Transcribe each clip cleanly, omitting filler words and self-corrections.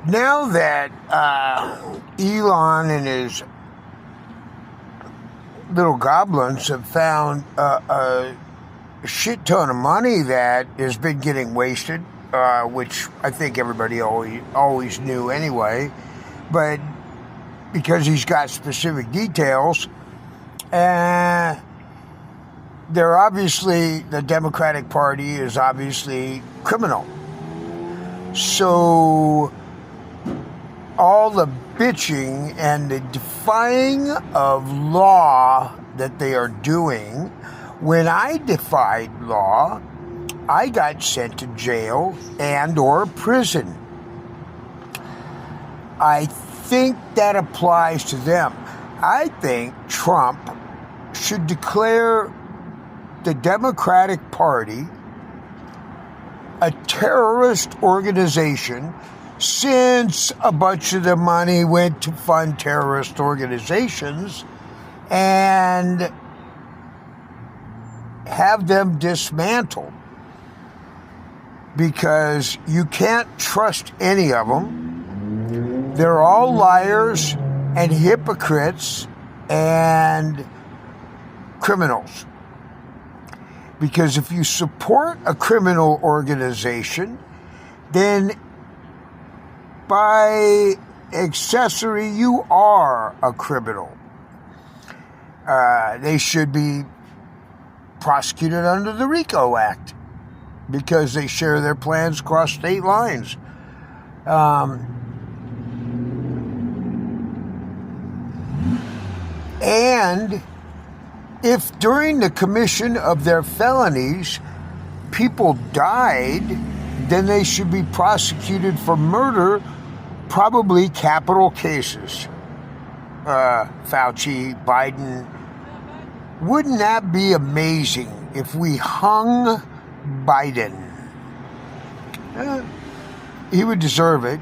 Now that Elon and his little goblins have found a shit ton of money that has been getting wasted, which I think everybody always knew anyway, but because he's got specific details, they're obviously, the Democratic Party is obviously criminal. So all the bitching and the defying of law that they are doing, when I defied law, I got sent to jail and or prison. I think that applies to them. I think Trump should declare the Democratic Party a terrorist organization, since a bunch of the money went to fund terrorist organizations, and have them dismantled, because you can't trust any of them. They're all liars and hypocrites and criminals. Because if you support a criminal organization, then by accessory, you are a criminal. They should be prosecuted under the RICO Act because they share their plans across state lines. And if during the commission of their felonies people died, then they should be prosecuted for murder, probably capital cases. Fauci, Biden. Wouldn't that be amazing if we hung Biden? He would deserve it.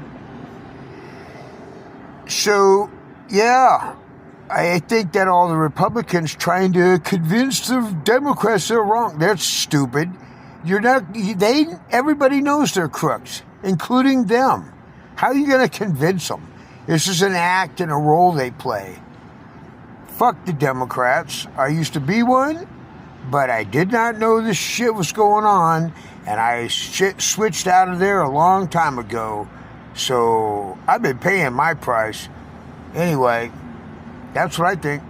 So, yeah, I think that all the Republicans trying to convince the Democrats they're wrong. They're stupid. Everybody knows they're crooks, including them. How are you going to convince them? This is an act and a role they play. Fuck the Democrats. I used to be one, but I did not know this shit was going on, and I switched out of there a long time ago. So I've been paying my price. Anyway, that's what I think.